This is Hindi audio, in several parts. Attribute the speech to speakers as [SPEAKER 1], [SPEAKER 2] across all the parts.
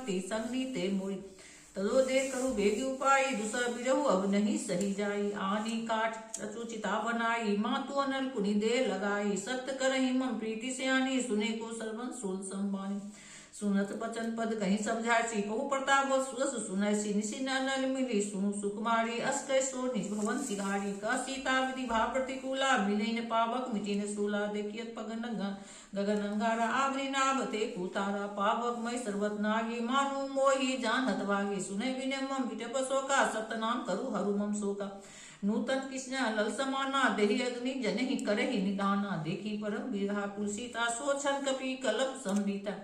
[SPEAKER 1] भक्ति संगनी ते मोरी। तलो दे करू बेगी उपाय दूसरा बिरहु अब नहीं सही जाई। आनी काट रचोचिता बनाई मातु अनल पुनि दे लगाई। सत्य करही मम प्रीति से आनी सुने को सर्वन सोल संबानी। सुनत बचन पद कहीं समझासी बहु प्रताप सुरस सुनैसी। निशि नल मिली सुनु सुकुमारी अस कैसो निज भवन सिधारी। का सीता विधि भाव प्रतिकूला मिले न पावक मिटी न सूला। देखियत पगन गगन अंगारा आवरी नाभते कुतारा। पावक मई सर्वत नागी मानु मोही जानत वागी। सुने विने मम विटप शोका सत्य नाम करू हरु मम शोका। नूतन कृष्ण लल समाना देहि अग्नि जनहि करहि निदाना। देखी परम बिरहा कुल सीता सो छन कपि कलप संबीता।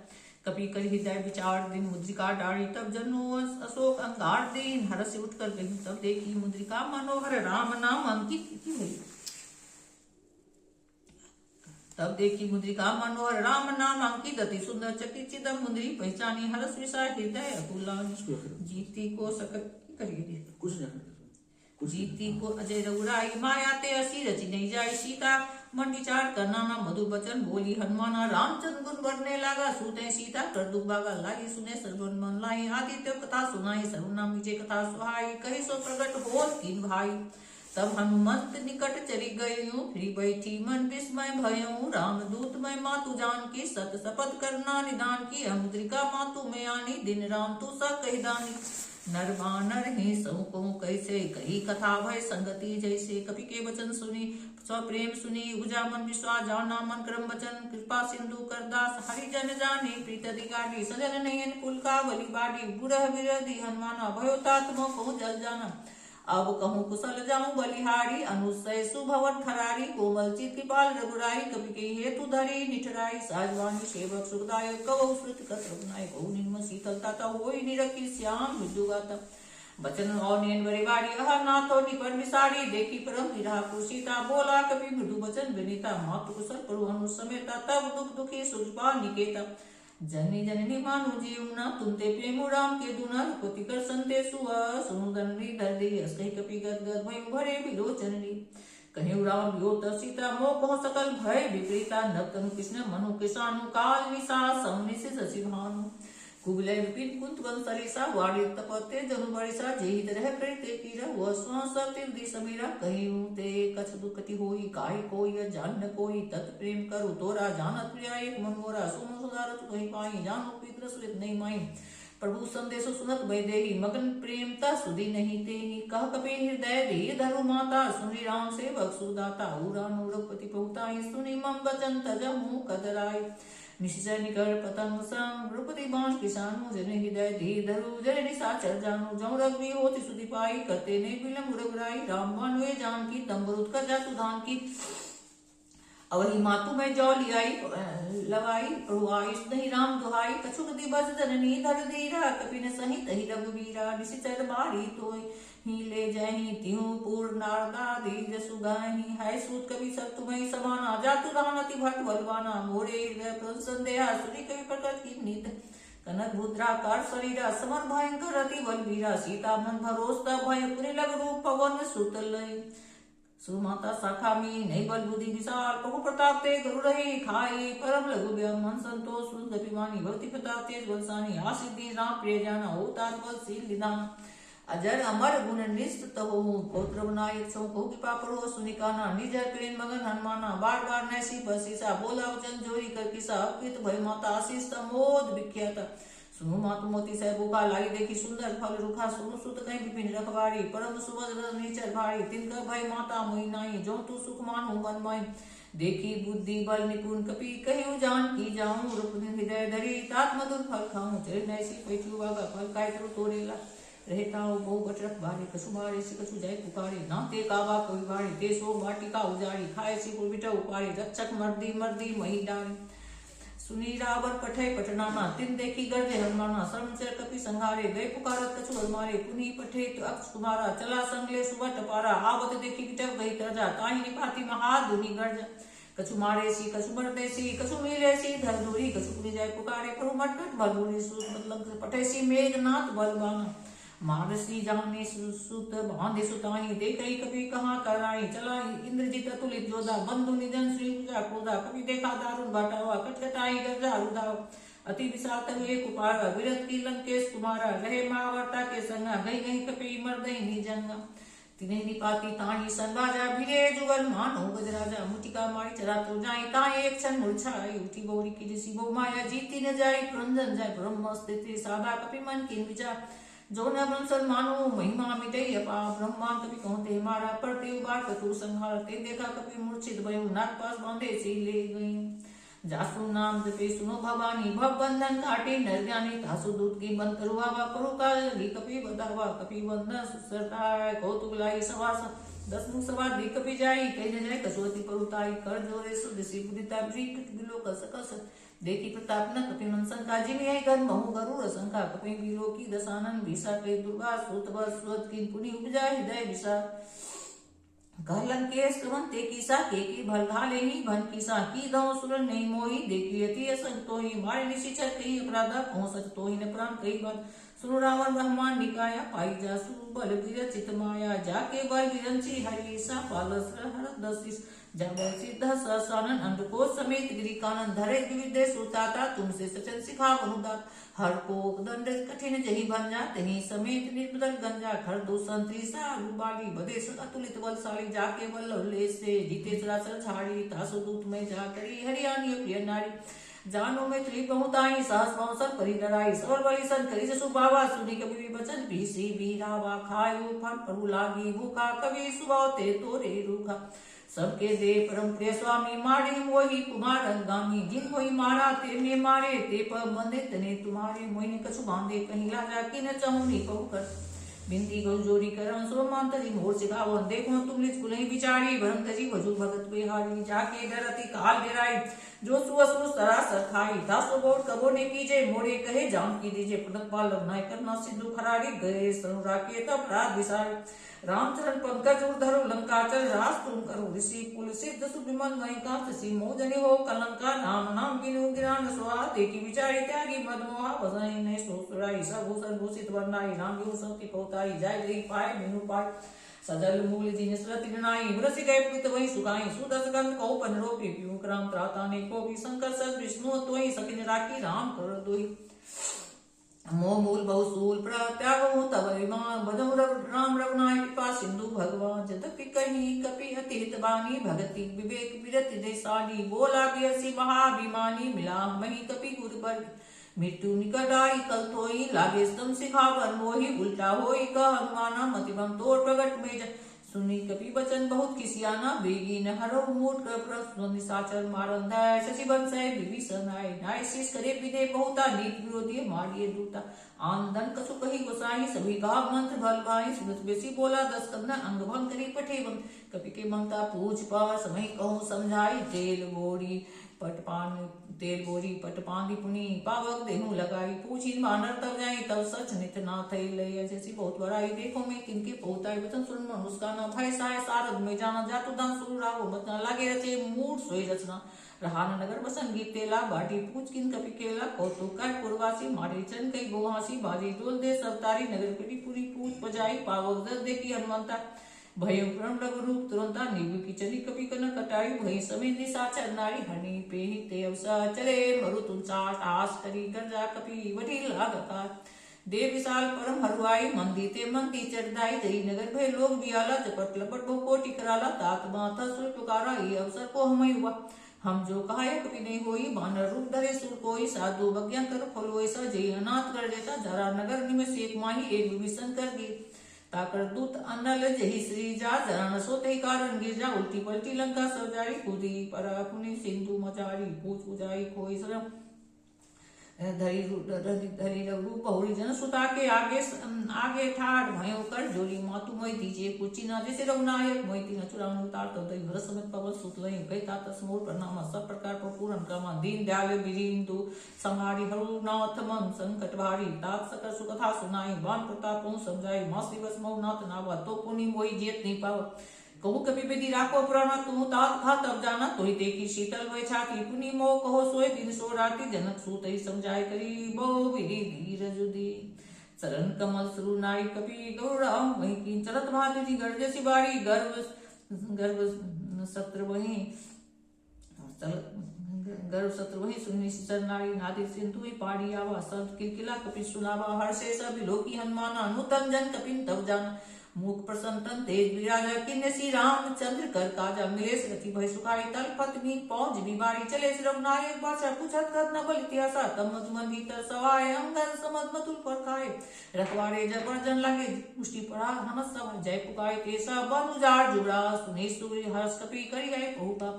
[SPEAKER 1] कपि कर हृदय विचार दिन मुद्रिका डारी। तब जनु अशोक अंगार दीन हरस उठ कर गई। तब देखी मुद्रिका मनोहर राम नाम अंकित हुई। तब देखी मुद्रिका मनोहर राम नाम अंकित अति सुंदर चकित चिदम मुद्री पहचानी हरस विषय हृदय अकुला। जीती को सकत करिए जीती को अजय रघुराई माया ते असी रची नहीं जाई। सीता मन विचार करना ना मधुर बचन बोली हनुमाना। रामचंद्र गुण बढ़ने लगा सूते सीता कर दुख भागा लाई। सुने सर्वन मन लाई आदित्य कथा सुनाई। सर्वनाम विजय कथा सुहाई कही सो प्रगट हो तीन भाई। तब हनुमंत निकट चली गयू फिर बैठी मन विस्मय भयऊ। राम दूत मैं मातु जान की सत शपथ करना निदान की। मुद्रिका मातु में आनी दिन राम तू सा कही दानी। नर बानर ही सहु कहूं कैसे कही कथा भय संगति जैसे। कपि के वचन सुनी स्वप्रेम सुनी उजा मन विश्वास जाना। मन क्रम वचन कृपा सिंधु करदास हरिजन जानी। प्रीत अधिकारी सजन नयन कुल का बलि बाड़ी। बुरह विरधि हनुमाना भयो तात मोह कहूं जल जाना। अब कहूं कुशल जाऊं बलिहारी अनुसय सुभवन खरारी। कोमल चित कृपाल रघुराई कपि के हेतु धरी निठराई। साजवानी सेवक सुखदायक कवौ श्रुत कत्र बनाय। कहु निर्मल शीतलता तव होई निरखी श्याम मृदु गाता। बचन और नयन बड़े बाड़ी अह नाथो निपट विसारी। देखी परम विरहा कुशीता बोला कपि मृदु बचन विनीता। मातु कुशल प्रभु अनु समेता तब दुख दुखी सुजपा निकेता। जननी जननी मानु जीव न तुमते प्रेमु राम के दुना। कोटि कर संते सुआ सुनु दंडी दर्दी अस कही कपि गद गद भय भरे विलोचनरी। कहीं राम वियोत सीता मोह कहो सकल भय विपरीता। नव तनु कृष्ण मनु किसानु काल विसा समनि से शशि भानु। कुबले विपिन कुंत वन सरिसा वाड़ी तपते जनु बरिसा। जेहि तरह करते पीरा वह स्व सब तीर समीरा। कहीं ते कछ दुखति होई काई कोई जान न कोई। तत् प्रेम करु तोरा जानत प्रिया एक मन मोरा। सुनो सुधारत कहीं पाई जानो पितर सुलित नहीं माई। प्रभु संदेश सुनत वैदेही मगन प्रेमता सुधी नहीं तेहि। कह कपि हृदय धीर धरु माता सुनि राम सेवक सुदाता। उरा नूरपति प्रभुताई सुनि मम वचन तजहु कदराई। निश्चय निकर पतंग संग द्रौपदी बाण किसानु। जन हृदय धीर धरु जन निशाचर जानु। जौ रघुवी होति सुधि पाई करते ने विलंब रघुराई। राम बाण वे जान की तंबरुत कर जातु धान की। अवही मातु में जौ लियाई लवाई। प्रभु आयुष नहीं राम दुहाई। कछुक दिवस जननी धर धीरा। कपि न सही तहि रघुवीरा। निशिचर मारी तोय ही ले जहि तिहु पूर्ण नारदादि जसु गाहि। है सूत कवि सब तुम्हें समाना। जातु रानति भट बलवाना। मोरे हृदय संदेहा सुनि कवि प्रकट की नित। कनक भुद्राकार शरीरा समर भयंकर अति बलवीरा। सीता मन भरोसा भय पुनि लग रूप पवन सुत लय। सुमाता शाखा मी नहीं बल बुद्धि विशाल। प्रभु प्रताप ते गरु रही खाई। परम लघु मन संतोष सुंदपिमानी। भक्ति प्रताप तेज बलसानी। आसिद्धि राम प्रिय जाना हो तात बल शील निधान। अजर अमर गुण निष्ठ हो पौत्र बनायक सौ को कृपा परो सुनिकाना। निजर प्रेम मगन हनुमाना। बार बार नैसी बसीसा बोला वचन जोरी कर किसा। अकृत भय माता आशीष मोद विख्याता। सुनु मातु मोती सह बुका लाई। देखी सुंदर फल रुखा। सुनु सुत कहीं विपिन रखवारी। परम सुभद्र नीचर भारी। तिनकर भय माता मोहि नाई। जो तू सुख मानु मन माई। देखी बुद्धि बल निपुण कपि कहिउ जान की जाऊं। रूप हृदय धरी तात मधुर फल खाऊं। चढ़ नैसी पैठू बागा फल काय तरु तोरेला। रहता हो बहु बट रखवारी। कछु मारे से कछु जय पुकारे। नाते काबा कवि बारी। ते सो बाटिका उजारी। खाए से बिटा उपारी। रक्षक मर्दी मर्दी मही डारी। सुनी रावण पठे पटनाना। तिन देखी गर्जे हनुमाना। शर्मचर कपि संहारे। गए पुकारत कछु हरमारे। पुनि पठे तो अक्ष कुमारा। चला संगले सुबट पारा। आवत देखी विटप गई तरजा। ताहि निपाति महा धुनि गर्ज। कछु मारे सी कछु मरते सी कछु मिले सी धर दूरी। कछु पुनि जाय पुकारे। प्रभु मटकट बलबुरी सूत मतलब पठे सी मेघनाथ बलवाना। मारसी जाने सुत बांधे सुताई। देखई कभी कहाँ कराई। चला इंद्रजीत अतुलित जोधा। बंधु निधन श्री पूजा क्रोधा। कभी देखा दारुण बाटा हुआ। कटकटाई गर्जा रुधा। अति विशाल तरुए कुपारा विरत की लंकेश कुमारा रहे महावर्ता के संगा गई गई कपी मर्दई निजंगा तिने निपाती ताणी संबाजा भिरे जुगल मानो गजराजा मुटिका मारी चरा तो जाई ताई एक क्षण मुरझाई उठी बौरी की ऋषि बहु माया जीती न जाई पुरंजन जाय ब्रह्म स्थिति साधा कपि मन किन विचार जो न ब्रह्म मानो महिमा मिटे अपा ब्रह्मा कपि कहते मारा पड़ते उबार कतु संहार ते देखा कपि मूर्छित भयो नाग पास बांधे से ले गई जासु नाम जपे सुनो भवानी भव बंधन काटे नर ज्ञानी तासु दूत की बंद करुआ करु काल कपि बतावा कपि बंधन सुसरता कौतुक लाई सवास 10 मुख सवार दी कपि जाई कई न जाए कसुवती परुताई कर जोरे सुध सी बुदिता ब्रीक बिलो कस कस देखी प्रताप न कपि मन संका जिमि आई कर महु गरुड़ संका कपि वीरो की दसानन भीसा के दुर्गा सूत बस सुत की पुनि उपजा हृदय विसा कहलन केस कवन ते कीसा के भल घाले ही भन कीसा की दो सुर नहीं मोही देखी अति असंग तो ही मारे निशिचर कई अपराधा पहुंच तो ही न प्राण कई बार सुर रावण ब्रह्मांड निकाया पाई जासु बल वीर चित माया जाके बल विरंची हरि सा पालस हर दसिस जब सिद्ध ससानन अंडको समेत गिरी कानन धरे विद्य सुताता तुमसे सचन सिखा अनुदात हर को दंड कठिन जही भंजा तही समेत निर्बदल गंजा खर दो संत्री सा रूबाली बदेश अतुलित बलशाली जाके बल्ले से जीते चराचर झाड़ी तासु दूत में जा करी हरियाणी प्रिय नारी जानो में त्रि बहुताई सहस बहुसर करी लड़ाई सवर बलि सन करी जसु बाबा सुनी कवि वचन भीसी बीरावा खायो फल परु लागी भूखा कवि सुभाव ते तोरे रूखा सबके दे परम प्रिय स्वामी मारे मोही कुमार अंगामी जिन कोई मारा ते में मारे ते पर बंदे तने तुम्हारे मोहिनी कछु बांधे कहीं लाजा कि न चाहूं नी कहू कर बिंदी गौ जोड़ी करम सो मांतरी मोर सिखाओ देखो तुम लिच कुलही बिचारी भरम तजी वजू भगत बिहारी जाके डरती काल डेराई जो सुअसु सरासर खाई दासो बोट कबो ने कीजे मोरे कहे जान की दीजे पुनत पाल नाय करना सिद्धू खरारी गए सनुरा के तब रात विसार रामचरण पंकज उधरो लंका चल रास तुम करो ऋषि कुल सिद्ध सुविमन मई का सी मोजनी हो कलंका नाम नाम बिनु गिरान स्वा देखी विचारी त्यागी मदमोहा बजाई ने सोसुराई सब भूषण भूषित वर्णाई राम यू सब की पौताई जाय गई पाए बिनु पाए सजल मूल जिन सरति नाई वृषि गए पुत वही सुखाई सुदस गंध को पनरोपी पियु क्राम त्राताने को भी शंकर सद विष्णु तोई सकिन राखी राम कर दोई मोह मूल बहुसूल प्रत्याग तब बधु राम रघुनाय कृपा सिंधु भगवान जदपि कहीं कपि अतिहित बानी भगति विवेक विरति देसानी बोला बियसी महाभिमानी मिला मही कपि गुरु पर मृत्यु निकट आई कल थोई लागे स्तम सिखावन मोही उल्टा होई का हनुमाना मतिबम तोड़ प्रगट में सुनी कपि वचन बहुत किसियाना बेगी न हरो मूठ कर प्रश्न निशाचर मारन दाय शशि बंसय विभीषण आय नाय शीश करे विदे बहुता नीत विरोधी मारिए दूता आनंदन कसु कही गोसाई सभी का मंत्र बल भाई सुनत बेसी बोला 10 कन्ना अंग भंग करी पठे बन कपि के ममता पूछ पा समय कहूं समझाई तेल बोरी पटपानी पुनी पावक देहु लगाई पूछी मानर तब जाई तब सच नित ना थई ले जैसी बहुत बड़ाई देखो मैं किनके पहुताई वचन सुन मन उसका ना भय साय सारद में जाना जातु दान सुर राहो बचना लागे रचे मूड सोई रचना रहान नगर बसन गीतेला बाटी पूछ किन कपि केला कौतुक कर पूर्वासी मारे चन कई गोहासी बाजी डोल दे सबतारी नगर कपि पूरी पूछ बजाई पावक दर देखी हनुमंता भयं प्रण लघु रूप तुरंता नीबू की चली कपि कन कटाई भई समेत निशाचर नारी हनी पेहि ते अवसा चले मरु तुम चाट आस करी गरजा कपि वठी लागता देव विशाल परम हरुआई मंदी ते मंदी चरदाई दई नगर भय लोग बियाला जपट लपट बहु कोटि कराला तात माता सुर पुकारा ये अवसर को हमें हुआ हम जो कहा कभी नहीं होई बानर रूप धरे सुर कोई साधु बज्ञा कर फलो ऐसा जय अनाथ कर देता जरा नगर निमेष एक माही एक विभीषण कर दी ताकर दूत अनल जही श्री जा जरा न सोते कारण गिरजा उल्टी पलटी लंका सजाई कूदी परा पुनि सिंधु मचारी पूछ उजाई खोई सरम धरी रूप बहुरी जन सुता के आगे ठाठ भयो कर जोरी मातु मोई दीजिए कुची ना जैसे रघुनायक मोई तीन चुरान उतार तो दई भर समेत पवन सुत लई कई तात समूर प्रणाम सब प्रकार पर पूर्ण कामा दीन दयाल बिरिंदु संहारी हरुनाथ मन संकट भारी तात सकल सुकथा सुनाई बाण प्रताप समझाई मास दिवस मौ नाथ नावा तो पुनि मोई जेत नहीं पाव कहू कपि विधि राखो पुराना तुम तात था तब जाना तोहि देखी शीतल वै छाती पुनि मोह कहो सोए दिन सो राती जनक सूत समझाय करी बहु विधि धीर जुदी चरण कमल सुरु नारी कपि गौराम वही की चलत भाती गर्ज सिबारी गर्भ सत्र वही गर्भ शत्रु वही सुनी नारी नादिक सिंधु पाड़ी आवा संत किलकिला कपि सुनावा हर्षे सब लोकी हनुमाना नूतन जन कपिन तब जाना मुख प्रसन्न तेज विराजा किन्ने श्री रामचंद्र कर काजा मिले गति भय सुखाई तल पत्नी पहुंच बीमारी चले श्री रघुनायक बाचा पूछत कर न बल इतिहासा तम मधुमन भीतर सवाय अंगन समझ मतुल पर खाए रखवारे जबरजन लगे मुष्टि पड़ा हमस सब जय पुकारे केसा बन उजाड़ जुड़ा सुने सूर्य हर्ष कपि करी गए पहुका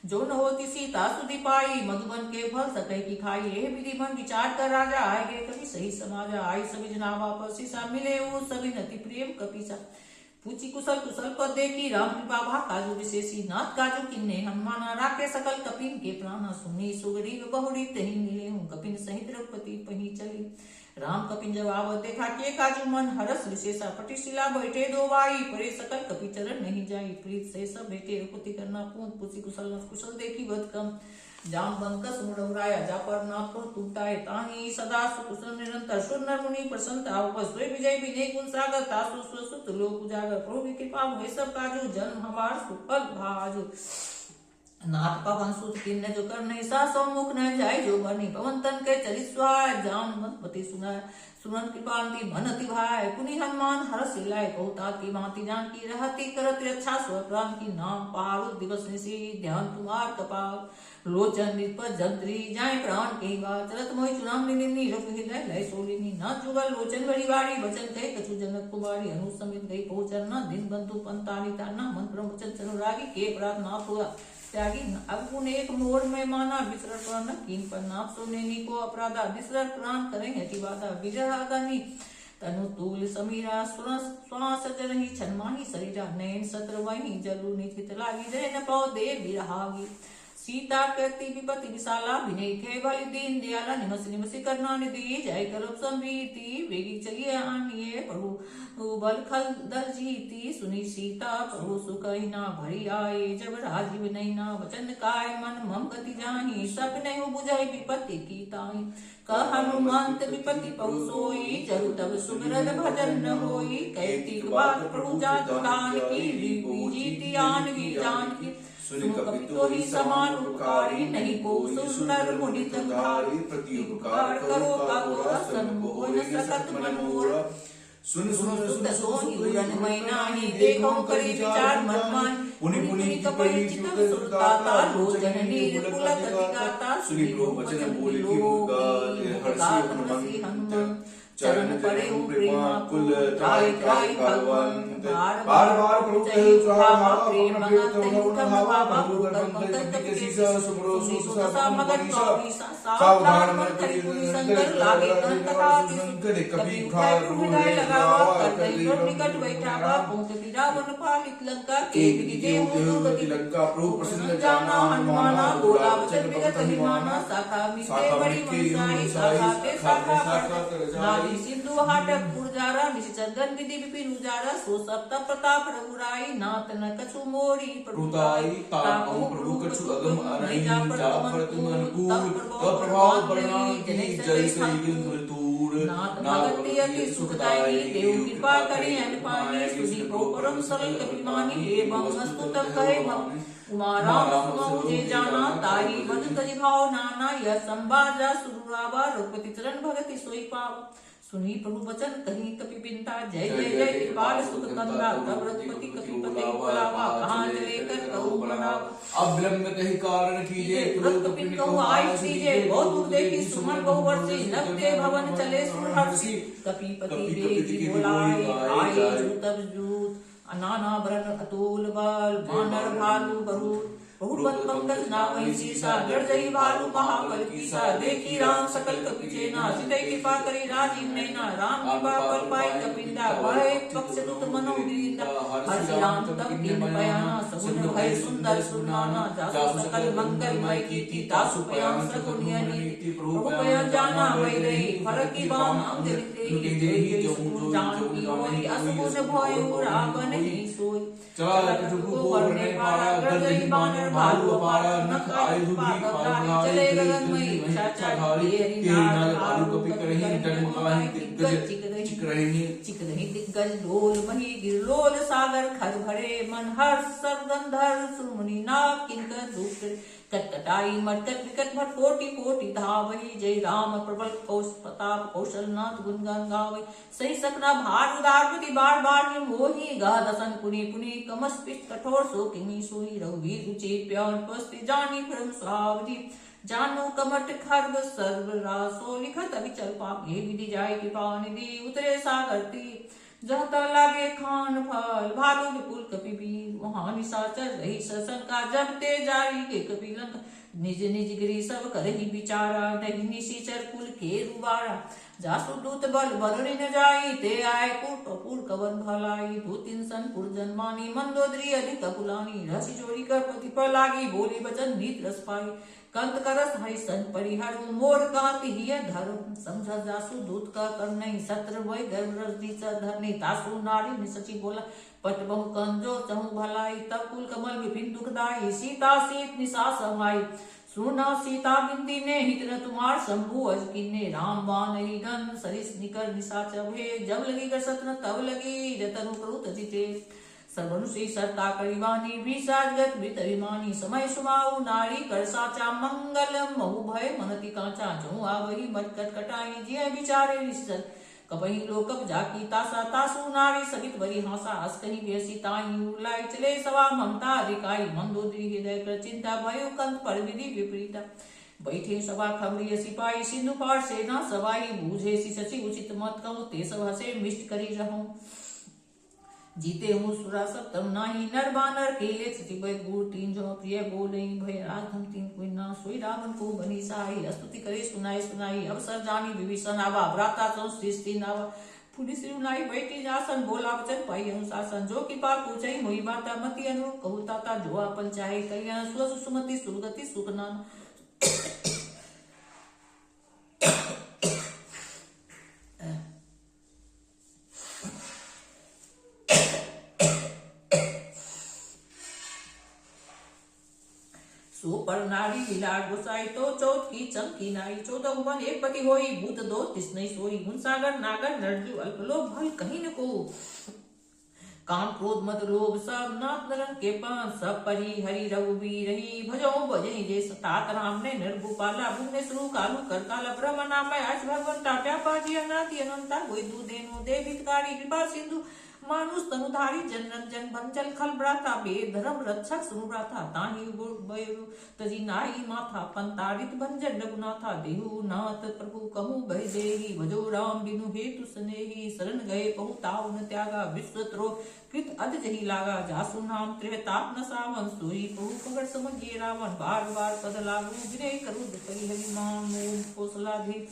[SPEAKER 1] जो न होती सीता सुधि पाई मधुबन के फल सके की खाई ये विधि मन विचार कर राजा आएगे कभी सही समाजा आई सभी जनावा पर सीसा मिले वो सभी नति प्रेम कपीसा पूछी कुशल कुशल पद देखी राम कृपा भा काजू विशेषी नाथ काजू किन्ने हनुमाना राखे सकल कपिन के प्राणा सुनी सुग्रीव बहुरी तही मिले हूँ कपिन सहित रघुपति पही चली राम कपिन जवाब देखा के काजू मन हरस विशेषा पटिशिला बैठे दो भाई परे सकल कपि चरण नहीं जाई प्रीत से सब बेटे रघुपति करना पूत पूछी कुशल कुशल देखी बद कम जाम बंकस मुड़ाया जा पर नाथ को टूटाए ताही सदा सुकुशल निरंतर सुर मुनि प्रसन्नता उपस्वे विजय विजय गुण सागर तासु सुसुत लोक उजागर प्रभु की कृपा हुए सब काजू जन्म हमार सुफल भाजु नाथ पवन सुत किन्ने जो कर नहीं सा सम्मुख न जाय जो बनी पवन तन के चरित स्वाय जान मतपति सुनाय सुनन कृपांति मनति भाय कुनि हनुमान हरस लाय कहताति भांति जान की रहती करत रक्षा स्व प्राण की नाम पारु दिवस निसी ध्यान तुम्हार कपाल लोचन निपज जंत्री जाय प्राण के बात चलत मोहि चुनाम निन्नी रख हिलय लय सोलिनी न जुगल लोचन बड़ी बाड़ी वचन कहे कछु जनक कुमारी अनुसमित गई पहुंचन न दिन बंधु पंतानी ताना मन ब्रह्मचन चनुरागी के प्रात नाथ हुआ त्यागी अब उन एक मोड़ में माना विसरण प्राण कीन पर नाप सोने को अपराधा विसरण प्राण करें हति बाधा विजह गनी तनु तूल समीरा श्वास जरही छन्माही शरीरा नयन सत्र वही जलू निचित लागी जय न पाओ दे विरहागी सीता कृति विपति विशाला विनय थे बलि दीन दयाला निमस निमसी करना निधि जय कलप संभीति वेगी चलिए आनिए प्रभु बल खल दल जीती सुनी सीता प्रभु सुख ना भरी आए जब राजीव नहीं ना वचन काय मन मम गति जाही सब नहीं बुझाई विपत्ति की ताई कह हनुमंत विपत्ति पहु सोई जरु तब सुमिरन भजन न होई कहती बात प्रभु जात दान की जीती आन की जान की सुन कपि तो ही समान उपकारी नहीं को सुंदर मुनि तंगारी प्रति उपकार करो कागोरा सन्मुख न सकत मन मोरा सुन सोनी उड़न मैना ही देखो करी विचार मन मान पुनि पुनि कपि चित सुरताता लोचन नीर पुलक गाता सुनि प्रो वचन बोले की हर्षि हनुमंत चरण पड़े प्रेमा कुल त्राय त्राय भगवान बार बार प्रभु प्रेम मंगत भावा प्रभु मंगत के सीसा सुमरो सुसा मगन कवि सावधान मन करि संकर लागे कथा संकर कभी उठाए हृदय लगावा कर निकट बैठा बा पहुंच रावण पालित लंका के विजय हो गति लंका प्रभु प्रसन्न जाना हनुमाना बोला वचन विगत हिमाना शाखा मिटे बड़ी मनसाई शाखा के शाखा सिंधु हाटक पुरजारा निश्चंदन विधि विपिन उजारा सो सप्त प्रताप रघुराई नाथ न कछु मोरी प्रभुताई ताको प्रभु कछु अगम अरई जापर तुम अनुकूल प्रभाव परिणाम की जय से दूर नाथ भगति अति सुखदाई देव कृपा करि अनुपानी सुनि परम सरल कपिमानी एवं स्तुतम कहे उमा राम सुमौजे जाना ताई बद तज भाव नाना यह संवाद सुरावा रघुपति चरण भगति सोई पाव सुनी प्रभु वचन कहीं कपि बिंता जय जय जय कृपाल सुख कंदा तब रघुपति कपिपति बुलावा कहां चले कर कहूं बनावा अब विलंब कहि कारण कीजे तुरंत कपिन कहूं आई सीजे बहुत दूर देखी सुमन बहु वर्षी लगते भवन चले सुर हर्षि कपिपति बेगी बोलाए आए तब जूत अनाना वरण अतुल बल वानर भालु बरूद बहुपत पंकज नावहि सीसा गर्जई भालु महाबल कीसा देखी राम सकल कपि ना सितै कृपा करी राजीव नैना राम कृपा पर पाई कपिंदा भय पक्ष दुत मनो विरिंदा हर्षि राम तब दिन बयाना सगुन भय सुंदर सुनाना जासु सकल मंगलमय कीर्ति तासु पयान सगुनिया नीति प्रभु पया जाना वै रही फरकी बाम अंजलि देहि जो जान की होई असुगुण भय रावण ही सोई चल कटुकु वरने पारा गर्जई बानर भालु अपारा नख आयुधि पावनाई चले गगन में चाचा ढाली तेरी नाल भालु कपि करहि डगमगाहि दिग्गज चिकरहि दिग्गज लोल मही गिरलोल सागर खर भरे मन हर्ष सर्वगंधर सुमुनि नाग किंकर दूत कटकटाई मरकट विकट भट कोटि कोटि धावई। जय राम प्रबल प्रताप कौशलनाथ गुणगान गावई। सही सकना भार उदारपति बार बार मोही। गा दसन पुनि पुनि कमस्पित कठोर सो किमी सोई। रघुवीर रुचि प्यार पस्ति जानी परम सुहावती। जानो कमट खर्ब सर्व रासो लिखत अविचल पाप। ये विधि जाय कृपा निधि उतरे सागर तीर। जहाँ लागे खान फल भालू विपुल कपिबीर। वहां निशाचर रही सशंका जब ते जारी के कपिलंक। निज निज गिरी सब करही विचारा नहीं निशिचर कुल के रुबारा। जासु दूत बल बरणी न जाई ते आए पुर कवन भलाई। दो तीन सन पुर जन्मानी मंदोदरी अधिक कुलानी। रसी जोड़ी कर पति पर लागी बोली बचन नीत रस पाई। कंत करस हरि सन परिहर मोर कांति हिय धर्म। समझ जासु दूत का कर नहीं सत्र वही गर्भ रस धरनी। तासु नारी निसची बोला पट बहु कंजो चहु भलाई। तब कुल कमल विपिन दुखदाई सीता सीत निशा समाई। सुना सीता बिंदी ने हित न तुम्हार शंभु अज किन्ने। राम बाण गन सरिस निकर निशाचर भे। जब लगी कर सतन तब लगी जतनु प्रभु जिते। सर्वनुषी सरता करिवानी भीषागत वृत अभिमानी। समय सुमाऊ नारी कर साचा मंगलम महु भय मनति कांचा। जो आवही मत कटकटाई जिय विचारे निश्चल। कपही लोकप जाकी तासा तासु नारी सहित बरी हासा। हस कहीं व्यसी ताई उलाई चले सवा ममता अधिकाई। मंदोदरी हृदय कर चिंता भयो कंत पर विधि विपरीता। बैठे सभा खबरी सिपाही सिंधु पार सेना सवाई। बूझे सी सची उचित मत कहूँ ते सब हसे मिष्ट करी रहूं। जीते हूँ सुरा सप्तम नाही नर बानर केले सची भय गुड़ तीन जो प्रिय बोले भय राधम तीन कोई ना सोई रावण को बनी साई। स्तुति करे सुनाई सुनाई अवसर जानी विभीषण आवा। भ्राता सृष्टि नावा पुलिस सुनाई बैठी जासन। बोला वचन पाई अनुशासन। जो कृपा पूछई मोहि बाता मति अनुरूप कहु ताता। जो आपन चाहे कल्याण स्व सुमति सुगति सुख नाम। सो पर नारी लीलार गोसाई तो चौथ की चमकी नाई। 14 भुवन एक पति होई भूत दो तिसनई सोई। गुण सागर नागर नरजु अल्पलोभ भल कहीं न को। काम क्रोध मद लोभ सब नाथ नरन के पान। सब परी हरि रघुबीर रही भजो भजई जे तात। राम ने निर्भुपाला भुवनेश्वरु कालू करकाला। ब्रह्म नामय आज भगवन टाट्या पाजी अनादि अनंता। कोई दू देनु दे हितकारी कृपा सिंधु। मानुष तनुधारी जन रंजन बंचल खल ब्राता। वेद धर्म रक्षक सुनु ब्राता। ताहि बयरु तजी नाई माथा। पंतारित भंजन रघुनाथा। देहु नाथ प्रभु कहूँ भय देहि। भजो राम बिनु हेतु स्नेही। शरण गए पहु ताऊ न त्यागा। विश्वत्रो कृत अध जही लागा। जासु नाम त्रिहताप न सावन। सोई पहु पकड़ समझिए रावण। बार बार पद लागू विनय करू दुपरी हरि मान। मोह कौशलाधि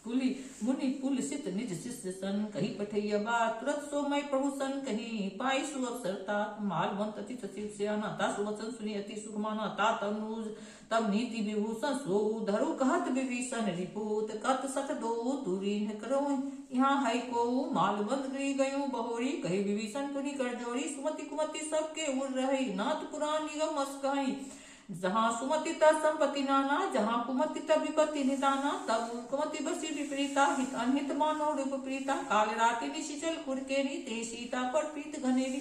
[SPEAKER 1] पुली मुनि पुल सित निज शिष्य सन। कही पठैया बात तुरत सो मैं प्रभु सन। कहीं पाई सु अवसरता। मालवंत अति सचिव स्याना। तासु वचन सुनी अति सुख माना। तात अनुज तब नीति विभूषण सो। धरु कहत विभीषण रिपुत। कत सत दो दूरी न करो यहाँ है को। मालवंत गृह गयो बहोरी। कही विभीषण पुनि कर जोरी। सुमति कुमति सबके उड़ रही। नाथ पुराण निगम अस कहीं। जहाँ सुमति तब संपत्ति नाना। जहाँ कुमति तब विपत्ति निदाना। तब कुमति बसी विपरीता। हित अनहित मानो रूप प्रीता। काल राति निशिचल कुरकेरी। ते सीता पर प्रीत घनेरी।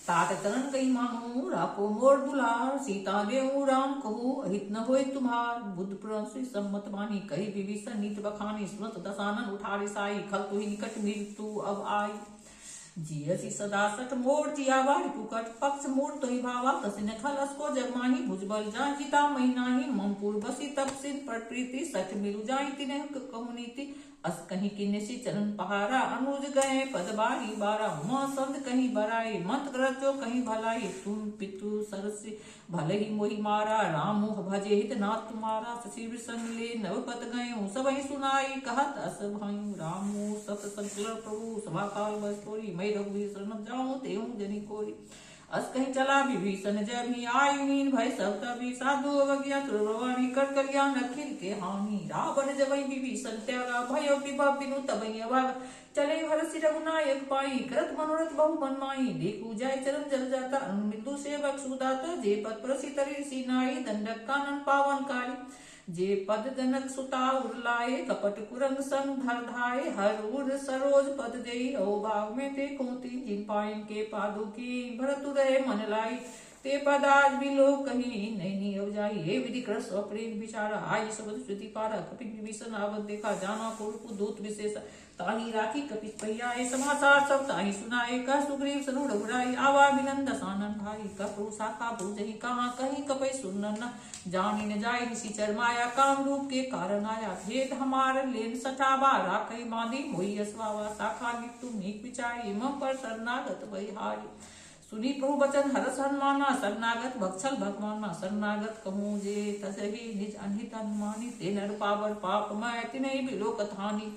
[SPEAKER 1] तात चरण कही मानो राखो मोर दुलार। सीता देऊ राम कहू अहित न होय तुम्हार। बुद्ध पुराण से सम्मत वाणी। कही विभीषण नीत बखानी। सुनत दसानन उठारे साई। खल तुहि निकट मृत्यु अब आई। जियसी सदा सठ मोर जियावा। रिपुकट पक्ष मोर तोहि भावा। तसिन खल असको जगमाही। भुजबल जा जिता महीनाही। ममपुर बसी तब सिन पर प्रीति। सठ मिलु जाई तिन्ह कहु नीति। अस कहीं किन्नेसी चरण पहारा। अनुज गए पद बारी बारा। उमा संत कहीं बराई। मंत्र रचो कहीं भलाई। तुम पितु सरसी भले ही मोहि मारा। राम मोह भजे हित नाथ तुम्हारा। शशि संग ले नवपत गये सब ही सुनाई। कहत अस भाई राम मोह सत संकल प्रभु। सभा काल बस तोरी। मैं रघुवीर शरण जाऊं तेहू जनी कोरी। अस कहीं चला विभीषण जब ही आयुहीन। भय सब तभी साधु अवज्ञा। तुरवाणी कर कल्याण अखिल के हानि। रावण जब विभीषण त्यागा। भयो विभव बिनु तबहि अभागा। चले हरषि रघुनायक पाई। करत मनोरथ बहु मन माई। देखू जाय चरण जल जाता। मृदु सेवक सुदाता। जे पद प्रसि तरि सी नाई। दंडक कानन पावन कारी। जे पद जनक सुता उर्लाए। कपट कुरंग संग धर धाये। हर उर सरोज पद देई। ओ भाग में ते कुंती। जिन पायन के पादु की भरतु रहे मन लाई। ते पद आज भी लोग कहीं नहीं अब जाई। हे विधि कर स्वप्रेम विचारा आई शब्द श्रुति पारा। कपि विभीषण आवत देखा जाना पुरु दूत विशेष। ताही राखी कपि पहियाए समाचार सब ताही सुनाए। कह सुग्रीव सनु रघुराई आवा बिनंद सानन भाई। कपु शाखा भूजहि कहाँ कहीं कपि सुनन न जानी न जाय। निशिचर माया काम रूप के कारण आया। भेद हमार लेन सठावा राखई बांधी मोई असवावा। शाखा मृत्यु नीक विचारी मम पर शरणागत बहिहारी। सुनी प्रभु बचन हरस हनुमाना शरणागत भक्षल भगवाना। शरणागत कहूँ जे तसहि निज अनहित अनुमानी। ते नर पावर पाप मैं तिनहि बिलो कथानी।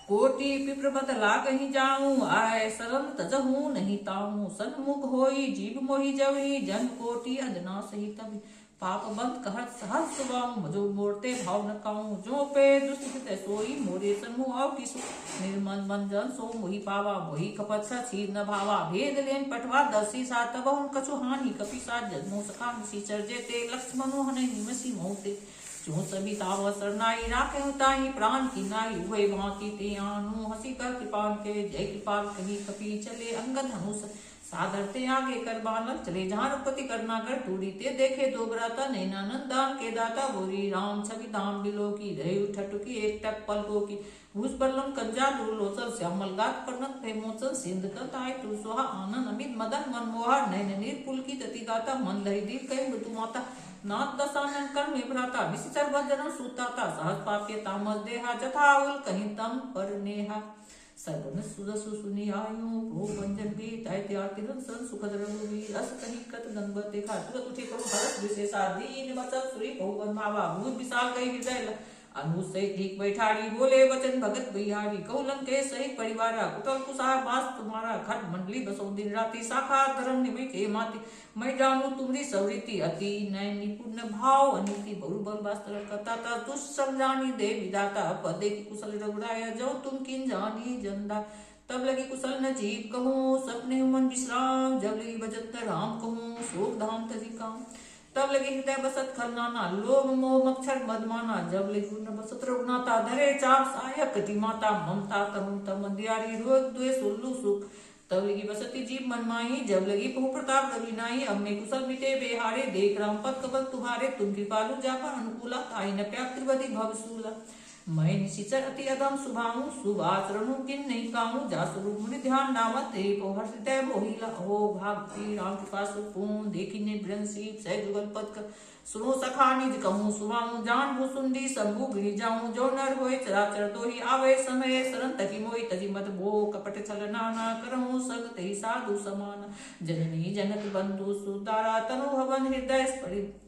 [SPEAKER 1] कोटि पिप्रपत लागहि जाऊं आय शरण तजहूं नहीं ताऊं। सन्मुख होई जीव मोहि जवहि जन कोटि अदना सही तभी। पाप बंद कहत सहज सुबाऊं जो मोरते भाव न काऊं। जो पे दुष्ट सोई मोरे सन्मुख और किसु। निर्मल मंजन सो मोहि पावा मोहि कपत छीर न भावा। भेद लेन पटवा दसी सा तब कछु हानि कपि सा जन्मो सखा निशिचर जेते। लक्ष्मणो हनै निमसी मोते जो सभी ताव सरनाई। राखे ताही प्राण की नाई उभय भांति ते आनु। हसी कर कृपान के जय कृपाल कही कपि चले। अंगद धनुष सादर ते आगे कर बानल चले। जहाँ रघुपति करना कर दूरी ते देखे दो ब्राता। नैनानंद दान के दाता बोरी राम छवि धाम बिलो की। रहे ठटुकी एक टक पलको की। भूष बल्लम कंजा लोचन श्यामल गात पर्णत प्रेमोचन। सिंध कताय तु सुहा आनंद अमित मदन मनमोहा। नैन नीर की तति गाता मन लहि दीर कही मृत्यु माता। नाथ दसानन कर में भ्राता विसिचर भजन सुताता। सहज पापे तामस देहा जथा उल कहीं तम पर नेहा। सर्वन सुदसु सुनी आयु प्रो पंजन भी तय त्याग तिरन सन सुखद रघुवी। अस कहीं कत दंबत देखा तुरत उठे करो हरस विशेषा। दीन वचन सुरी बहु भावा भूत विशाल कही हृदय। अनु सहित ठीक बैठाड़ी बोले वचन भगत बिहारी। कौलन के सहित परिवारा कुटल कुशा बास तुम्हारा। खट मंडली बसो दिन राति शाखा धर्म निमय के माती। मैं जानू तुम्हारी सवृत्ति अति नय निपुण भाव अनिति। बहु बल वास्तर करता दुष्ट समझानी दे विदाता। पदे की कुशल रघुराया जो तुम किन जानी जनदा। तब लगी कुशल न जीव कहूँ सपने मन विश्राम। जब लगी भजत राम कहूँ शोक धाम तजी काम। तब लगे हृदय बसत खरनाना लोभ मोह मच्छर मदमाना। जब लगे गुण बसत रघुनाथा धरे चाप सहायक कति माता। ममता तरुण तम दियारी रोग द्वेष उल्लू सुख। तब लगी बसती जीव मन माही। जब लगी बहु प्रताप रवि नाही। अब में कुशल मिटे बेहारे देख राम पद कबल तुम्हारे। तुम कृपालु जापा अनुकूला ताई न प्याग त्रिवधि भवसूला। मैं निशिचर अति अधम सुभाऊं शुभ आचरणों किन नहीं काऊं। जासु मुनि ध्यान नामत ते पोहर हृदय मोहिला। हो भागती राम कृपा सुपूर्ण देखी ने ब्रंसी सह जुगल पद कर। सुनो सखा निज कहूँ सुभाऊं जान भूसुंडी शंभु गिरी जाऊं। जो नर होए चराचर तो ही आवे समय शरण तकी मोई तजी मत भो। कपट छल नाना करहूं सग तही साधु समान। जननी जनक बंधु सुदारा तनु भवन हृदय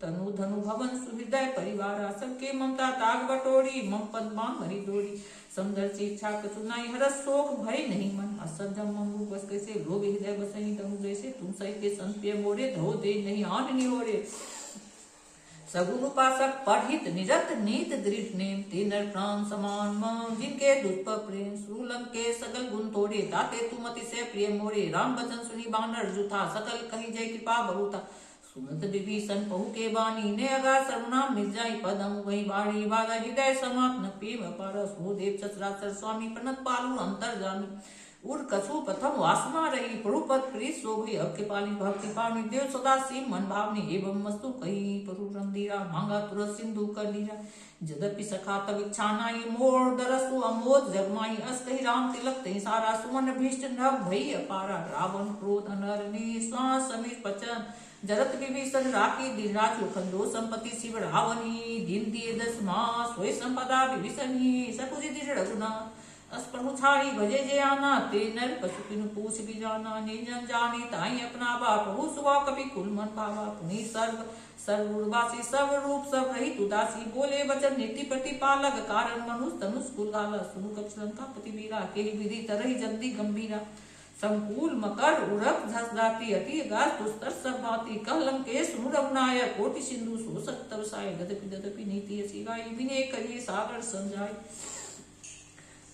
[SPEAKER 1] तनु धनु भवन सुहृदय परिवारा। सबके ममता ताग बटोरी मम पद मान भरी डोरी। समदर शिक्षा कछु नाई हरस शोक भय नहीं मन। असंजम मंगू बस कैसे लोग हृदय बसई तनु जैसे। तुम सही के संत मोरे धो दे नहीं आन निहोरे। सगुन उपासक पढ़ित निरत नीत दृढ़ नेम। ते नर प्राण समान मम जिनके दुष्प प्रेम। सुलम के सकल गुण तोड़े ताते तुम अति से प्रिय मोरे। राम बचन सुनी बानर जुथा सकल कहीं जय कृपा बहुता। सुनत विभीषण पहु के बानी ने अगा सर्वनाम निर्जाई पदम वही बाणी। बाधा हृदय समाप्त न प्रेम पारस। हो देव सचराचर स्वामी प्रणत पालु अंतर जामी। उर कछु प्रथम वासना रही प्रभुपद प्रीत शोभे। अब के पाली भक्ति पावनी देव सदा सिंह मन भावनी। एवं मस्तु कही परु रंधीरा मांगा तुरंत सिंधु कर लीरा। जदपि सखा तब इच्छा नाई मोर दरसु अमोद जगमाई। अस कही राम तिलक तही सारा सुमन भीष्ट नभ भई अपारा। रावण क्रोध अनरनी श्वास समीर पचन। जरत विभीषण राखी दिन राजु खंडो संपत्ति शिव रावणी। दिन दिए 10 मास सोई संपदा विभीषणी। सकुजी दृढ़ रघुनाथ अस्प्रभु छाड़ी भजे जे आना। ते नर पशु किनु पूछ भी जाना। निर्जन जानी ताई अपना बा प्रभु सुबा कपि कुल मन भावा। पुनि सर्ववासी सब रूप सब रहित उदासी। बोले वचन नीति प्रतिपालक कारण मनुष्य धनुष कुल गाला। सुनु कपलंका पति वीरा के विधि तरहि जल्दी गंभीरा। संकुल मकर उड़क झस जाती अति गास दुस्तर सब भांति। कहलम के सुनु रघुनायक कोटि सिंधु शोषक तब साय। गदपि नीति असी गाई विनय करिए सागर संजाय।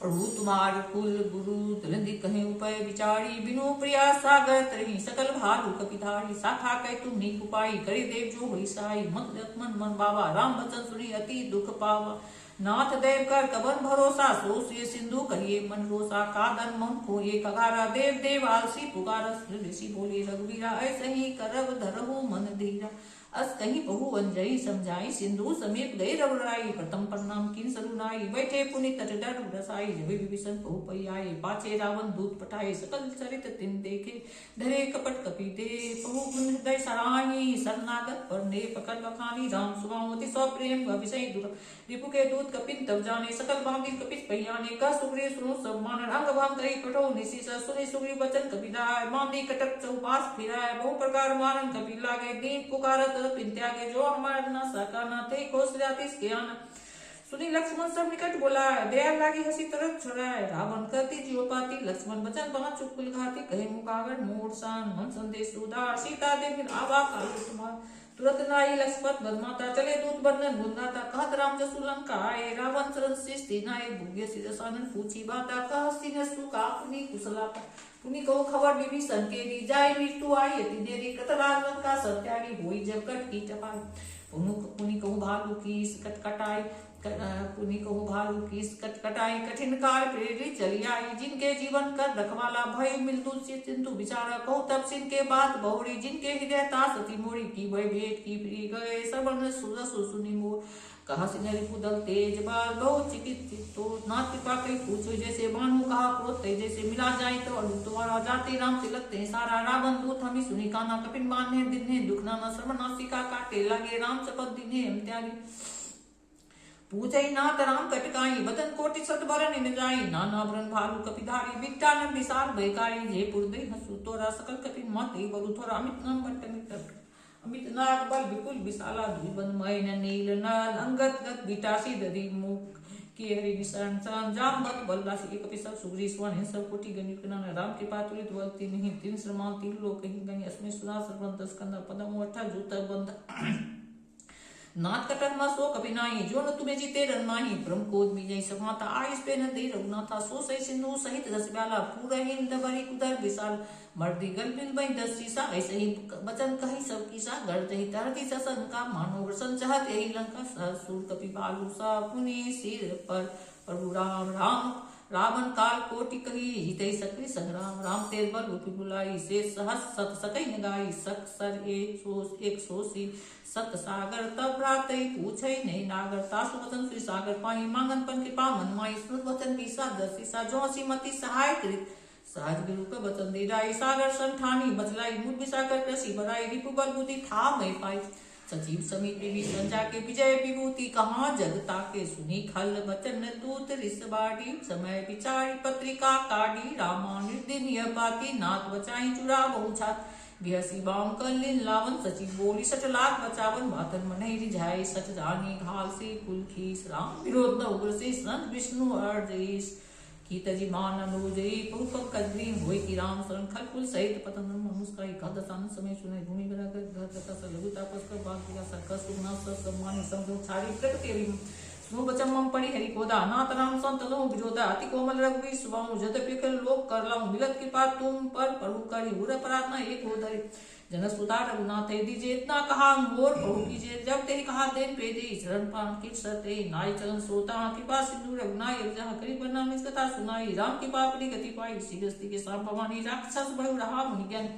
[SPEAKER 1] प्रभु तुम्हार कुल गुरु तुलंदी कहे उपय विचारी। बिनु प्रिया सागर तरही सकल भालु कपिधारी। शाखा कह तुम नीक उपाई करे देव जो हुई साई। मत मन मन बाबा राम बचन सुनी अति दुख पावा। नाथ देव कर कवन भरोसा सो से सिंधु करिए मन रोसा कादन मन खोए कगारा देव देव आलसी पुकारस ऋषि बोले रघुवीरा ऐसे ही करब धरहु मन धीरा अस कहीं बहु अंजई समझाई सिंधु समीप गई रघुराई प्रथम प्रणाम किन सरुनाई बैठे पुनि तट डर रसाई जब विभीषण बहु पई आए पाछे रावण दूत पठाए सकल चरित तिन देखे धरे कपट कपि दे बहु गुण हृदय सराही शरणागत पर ने पकड़ बखानी राम सुभावती सौ प्रेम विषय दूर रिपु के दूत कपिन तब जाने सकल भागी कपित पहियाने का सुग्रीव सुनो सब मान रंग भांग करी पठो निसी सुनि सुग्रीव वचन कपिलाय मांदी कटक चौपास फिराय बहु प्रकार मारन कपि लागे दीन पुकारत पिंत्या के जो हमार न सका न थे कोस जातिस के आन सुनी लक्ष्मण सब निकट बोला दया लागी हसी तरफ छुड़ाए रावण करती जीवपाती लक्ष्मण बचन पांच चुटकुल घाती कहे मुखागर मोर सान मन संदेश उदार सीता देवी आवा कालु तुम्हार तुरंत नाई लक्ष्मण बदमाता चले दूत बंधन गुंगाता कहत राम जसु लंका आए रावण सरन सिस्ती नाय भूग्य सिरसानन पूछी बाता कह सिन सुका पुनि कुशलाता पुनि कहो खबर विभीषण के दी जाय मृत्यु आई अति देरी कतराज लंका सत्यागी होई जब कट की टपाई पुनि कहो भालू की कटकटाई पुनि कहो भालू की कटकटाई कठिन काल प्रेरित चली आई जिनके जीवन कर रखवाला भय मिलतु चिंतु विचारा कहो तब सिन के बात बहुरी जिनके हृदय तासती मोरी की भय भेंट की प्री गए सबन सुरसु सुनि मोर कहा सिनरी पुदल तेज बाल बहुत चिकित्सित तो नाथ कृपा कई पूछो जैसे भानु कहा क्रोध जैसे मिला जाए तो अड़ू तुम्हारा जाते राम तिलकते सारा रावण दूत हमी सुनी काना कपिन बांधे दिने दुख नाना सर्वनाशिका काटे लगे राम शपथ दिने हम त्यागी पूछई नाथ राम कटकाई बदन कोटि सत बरन इन जाई नाना ब्रन भालू कपिधारी बिकटानन विशाल भयकारी जे पुरदे हसु तोरा सकल कपिन मत बरु थोरा अमित नाम बटन अमित नाग बल विपुल विशाला द्विबन मयन नील नल अंगत गत विटासी दधि मुख की हरि निशान जाम मत बल्लासी एक पिसक सुग्री स्वन सब कोटि गणित कना राम कृपा तुलित बल तीन ही तीन श्रमान तीन लोक कहीं गणि अस्मि सुरा सर्वंत स्कंद पदम अठा जूत बंद नाथ कटन मा सो कभी नाही जो न तुम्हें जीते रन माही ब्रह्म कोद विजय समाता आयुष पे न दे रघुनाथा सो सही सिंधु सहित रस ब्याला पूरा हिंद बरी कुदर विशाल मर्दी गल बिल बई 10 सीसा ऐसे ही वचन कही सब कीसा गढ़ ही तरती ससन का मानो वर्षन चाहत यही लंका सूर कपि बालू सा पुनि सिर पर प्रभु राम राम रावण काल कोटि कही हितै सकरी संग्राम राम तेज बल रूपी बुलाई से सहस सत सकई नगाई सक सर 180 सत सागर तब रात पूछई नहीं नागर तासु वचन श्री सागर पाई मांगन पन कृपा मन माई स्मृत वचन की सा दर्शिसा जो मति सहाय कृत सहज गुरु का वचन दे राई सागर संठानी बचलाई मुद विसाकर कृषि बराई रिपु बल बुद्धि था मैं पाई सचिव समित विभीषण जाके विजय विभूति कहाँ जगता के सुनी खल वचन दूत रिसबाड़ी समय विचारी पत्रिका काढ़ी रामा निर्दिन पाती नाथ बचाई चुरा बहुछात बिहसी बाम कलिन लावन सचिव बोली सच लाख बचावन मातन मनहि रिझाई सच जानी घाल से कुल खीस राम विरोध न उग्र से संत विष्णु अर्देश की तजी मान अनुजई पुरुष कजरी होई की राम शरण खल कुल सहित पतन मुस्काई का दसान समय सुने भूमि बरा कर घर तक स लघु तापस कर बाग दिया सर्कस सुना सब सम्मानी समझो छाड़ी प्रकृति नो बचम पड़ी हरि कोदा नाथ राम संत लो विरोधा अति कोमल रघुवीर सुबाहु जद पिकल लोक कर लाऊं मिलत कृपा तुम पर प्रभु करी उर प्रार्थना एक हो धरे जन सुता रघुनाथ दीजिए इतना कहा मोर प्रभु कीजिए जब तेरी कहा देन पे दे शरण पान की सते नाई चलन सोता कृपा सिंधु रघुनाय जहाँ करी बना मिस कथा सुनाई राम की पापड़ी गति पाई सिगस्ती के साम भवानी राक्षस भय रहा मुनि ज्ञान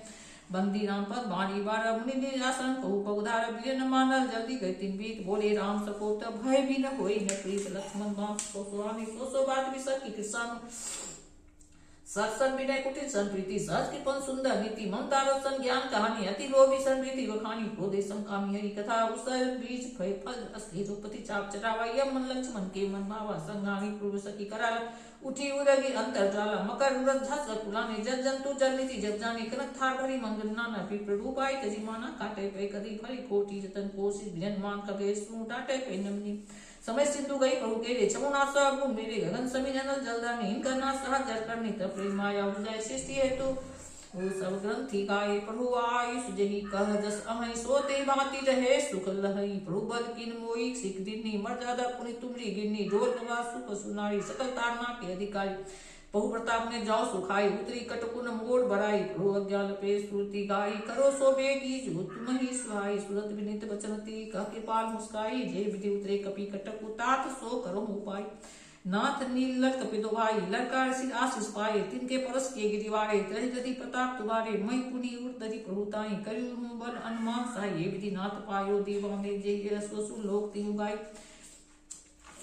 [SPEAKER 1] बंदी राम पद बाणी बार मुनि निरासन कहु पगुधार बिले न मानल जल्दी गई तीन बीत बोले राम सपोत भय भी न होई न प्रीत लक्ष्मण बाप सोसवानी सोसो बात विसर की किसान सत्सन विनय कुटिल सन प्रीति सहज कृपन सुंदर नीति ममता रसन ज्ञान कहानी अति लोभी सन प्रीति वखानी क्रोधे समकामी हरि कथा उसर बीज फल फल असली रूपति चाप चरावा यम मन लक्ष्मण के मन भावा संगामी पूर्व सखी कराल उठी उदगी अंतर ज्वाला मकर उरत झस कुलाने जग जंतु जल नीति जग जाने कनक थार भरी मंगल नाना विप्र रूपाई तजी माना काटे पे कदी भरी कोटि जतन कोशिश जन मान कबे सु डाटे पे नमनी समय सिंधु गई प्रभु के रे चमुना सब मेरे गगन समी जनल जलदानी करना सहज जर करनी तब प्रेम माया उदय सृष्टि हेतु वो सब ग्रंथि गाये प्रभु आयुष जही कह जस अहै सोते भांति रहे सुख लहई प्रभु बल किन मोई सिख दिनी मर्यादा पुनि तुमरी गिन्नी ढोल नवा सुख सुनाई सकल तारना के अधिकारी बहु प्रताप ने जाओ सुखाई, उतरी कटकुन मोड़ बराई, रो अज्ञान पे स्फूर्ति गाई, करो सो बेगी जो तुम ही सुहाई, सुरत विनित बचनती कह कृपाल मुस्काई, जे विधि उतरे कपि कटक उतात सो करो उपाय, नाथ नील लटक पिदो भाई, लड़का सिर आशीष पाए, तिनके परस के गिरिवारे, त्रय गति प्रताप तुम्हारे, मई पुनि उर्दरी प्रभुताई, करियु बल अनुमान साई, विधि नाथ पायो दीवा में जय स्वसु लोक तिनु गाई,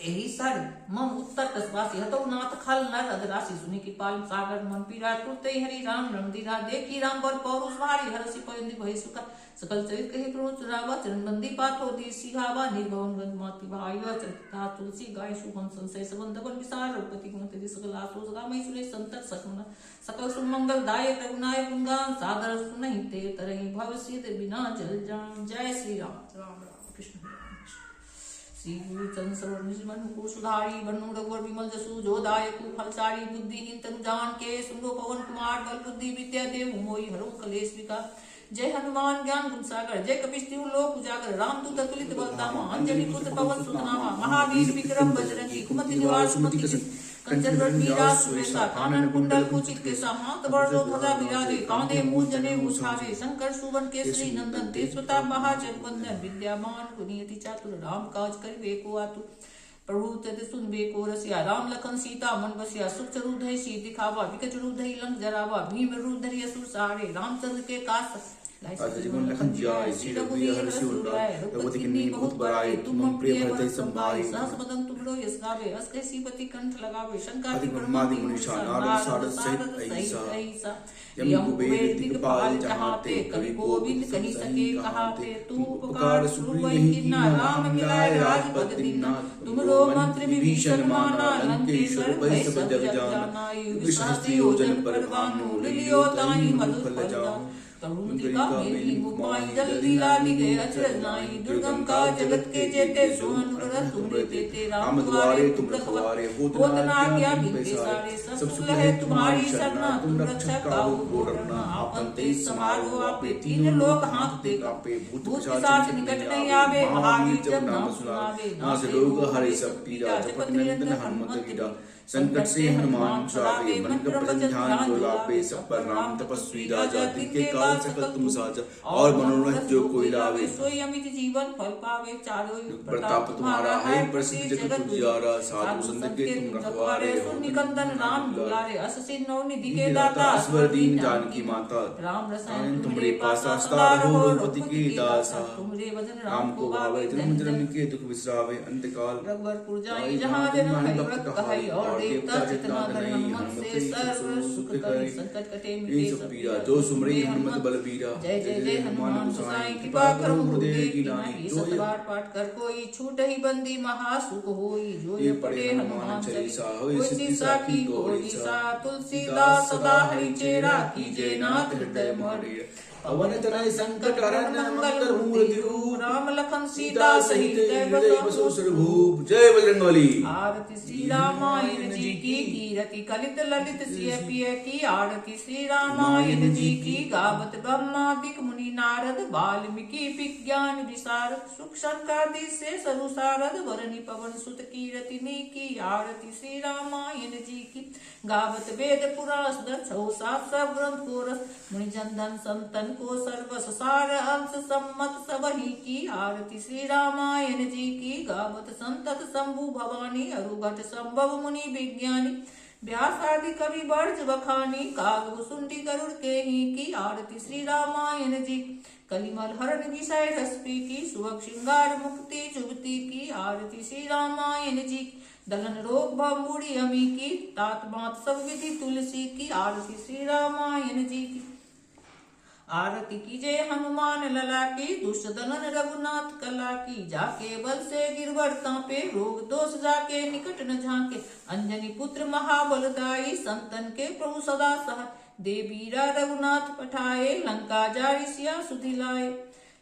[SPEAKER 1] एही सर मम उत्तर कसवासी हतो नाथ खल नर अदरासी, सुनि कृपाल सागर मन पीरा, तुरते हरि राम रमदीरा, देखी राम पर पौरुष भारी, हरसि पयंदि भय सुखा, सकल चरित कहि प्रभु चुरावा, चरण बंदी पाथो दी सिहावा, निर्भवन गंज माति भाई चरिता तुलसी गाय शुभम संशय सबंधवन विसार रघुपति गुण तेजि सकल आसो सदा मई सुरे संतत सकल सकल सुमंगल दायक रघुनायक गुणगान सादर सुनहि ते तरहि भव सिद्ध बिना जल जान। जय श्री राम। राम राम कृष्ण श्री गुरु चरण सरोवर निज मन मुकुर सुधारी, बन्नु रघुवर विमल जसु जो दायकु फलचारी, बुद्धिहीन तनु जान के सुनो पवन कुमार, बल बुद्धि विद्या देहु मोहि हरहु कलेश विकार, जय हनुमान ज्ञान गुण सागर, जय कपीस तिहु लोक उजागर, राम दूत अतुलित बल धामा, अंजनी पुत्र पवन सुत नामा, महावीर विक्रम बजरंगी, कुमति निवार सुमति के कंचन वीरा सुरेशा, कानन कुंडल कुचित केसा, हाथ बरजो ध्वजा विराजे, कांधे मूल जने उछारे, शंकर सुवन केसरी नंदन, तेज प्रताप महाजगवंदन, विद्यामान गुणियति चातुर, राम काज करिबे को आतुर, प्रभु तद सुनबे को रसिया, राम लखन सीता मन बसिया, सुख चरुधय सी दिखावा, विकट रुधय लंक जरावा, भीम रूप धरि असुर सहारे, रामचंद्र के काज
[SPEAKER 2] जीवन लखन जियाय, श्री रघुवीर हर्षि उल्लाय, रघुपति किन्नी बहुत बड़ाई, तुम मम प्रिय भरतहि संभाई,
[SPEAKER 1] सहस बदन तुमरो यश गावे, हस कैसी पति कंठ लगावे, शंकर
[SPEAKER 2] ब्रह्मादि मुनीषा नारद सारद सहित ऐसा, यम कुबेर दिगपाल जहाते, कवि गोविंद कहि सके कहाते, तुम उपकार सुग्रीव कीन्हा, राम मिलाय राजपद दीन्हा, तुमरो मंत्र विभीषण माना, लंकेश्वर भय सब जग जाना, युग सहस्त्र योजन पर भानु, लियो ताहि मधुर फल जाओ,
[SPEAKER 1] तरुणिका मेरी मुमाई, जल्दी लाली गए अचरज नाई, दुर्गम का जगत के जेते, सोहन व्रत तुमरे तेते, राम द्वारे तुम रखवारे, होत ना क्या बिनते सारे, सब सुख है तुम्हारी शरणा, तुम रक्षक काहू को डरना, आपन तेज समारो आपे, तीन लोक हांकते कांपे, भूत पिशाच निकट नहीं आवे, महावीर जब नाम सुनावे,
[SPEAKER 2] नाश रोग हरे सब पीरा, जपत निरंतर हनुमत वीरा, संकट से हनुमान छुड़ावे, मन क्रम वचन ध्यान जो लावे, सब पर राम तपस्वी राजा, तिनके काल सकल तुम साजा, और मनोरथ जो कोई लावे,
[SPEAKER 1] सोई अमित जीवन फल पावे, चारों युग
[SPEAKER 2] प्रताप तुम्हारा है प्रसिद्ध जगत उजियारा, साधु संत के तुम रखवारे,
[SPEAKER 1] निकंदन राम दुलारे, अस सिद्धि निधि के दाता,
[SPEAKER 2] असवर दीन जानकी माता,
[SPEAKER 1] राम रसायन
[SPEAKER 2] तुम्हारे पास आस्था रहो, रघुपति की दासा,
[SPEAKER 1] तुम्हारे वचन
[SPEAKER 2] राम को भावे, जन्म जन्म के दुख विसरावे, अंतकाल
[SPEAKER 1] रघुवरपुर जाई, जहाँ जन्म हरि भक्त कहाई, और देवता चितना धर्म हनुमत से सर्व सुख करी, संकट कटे मिटे सब पीरा,
[SPEAKER 2] जो सुमरे हनुमत बल बीरा,
[SPEAKER 1] जय जय जय हनुमान गोसाई, कृपा करो गुरुदेव की नाई, जो बार पाठ कर कोई, छूट ही बंदी महासुख होई, जो ये पढ़े हनुमान चालीसा, होई सिद्धि साखी गौरी सा, तुलसीदास सदा हरि चेरा, कीजे नाथ हृदय मोहरे,
[SPEAKER 2] पवन तनय संकट हरन मंगल मूर्ति रूप,
[SPEAKER 1] राम लखन सीता सहित
[SPEAKER 2] हृदय बसो सर्वभूप। जय बजरंगबली।
[SPEAKER 1] आरती श्री रामायण जी की, कीरति कलित ललित सिय पिय की, आरती श्री रामायण जी की, गावत ब्रह्मादिक मुनि नारद, वाल्मीकि विज्ञान विशारद, सुख शंकादि से सरु सारद, वरनि पवन सुत कीरति की, आरती श्री रामायण जी की, गावत वेद पुराण छौ सात सब ग्रंथ को रस, मुनि जन धन संतन को सर्वस सार अंश सम्मत सबही की, आरती श्री रामायण जी की, गावत संतत शंभु भवानी, अरुघट संभव मुनि विज्ञानी, व्यास आदि कवि वर्ज बखानी, काग सुंडी गरुड़ के ही की, आरती श्री रामायण जी, कलिमल हरण विषय रसपी की, सुभग श्रृंगार मुक्ति चुभती की, आरती श्री रामायण जी, दलन रोग भंबुड़ी अमी की, तात मात सब विधि तुलसी की, आरती श्री रामायण जी की, आरती कीजे हनुमान लला की, दुष्ट दलन रघुनाथ कला की, जाके बल से गिरवर कांपे, रोग दोष जाके निकट न झांके, अंजनी पुत्र महाबलदाई, संतन के प्रभु सदा सहाय, देवीरा रघुनाथ पठाए, लंका जारी सिया सुधि लाए,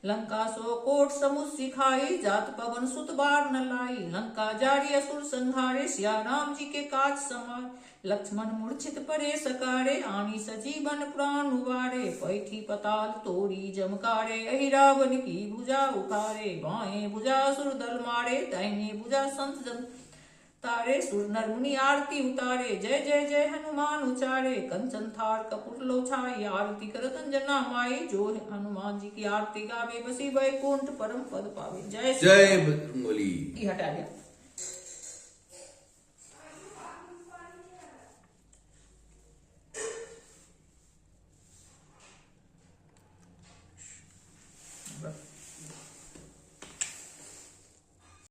[SPEAKER 1] लंका सो कोट समुद्र सिखाई, जात पवन सुत बार न लाई, लंका जारी असुर संहारे, सिया राम जी के काज समार, लक्ष्मण मूर्छित परे सकारे, आनी सजीवन प्राण उबारे, पैठी पताल तोड़ी जमकारे, अहि रावण की भुजा उखारे, बाएं भुजा असुर दल मारे, दाहिने भुजा संत जन तारे सुर नर मुनि आरती उतारे, जय जय जय हनुमान उचारे, कंचन थार कपूर लो छाई, आरती करत अंजना माई, जो हनुमान जी की आरती गावे बसी वैकुंठ परम पद पावे। जय
[SPEAKER 2] जय बजरंगबली।
[SPEAKER 1] हटा दिया।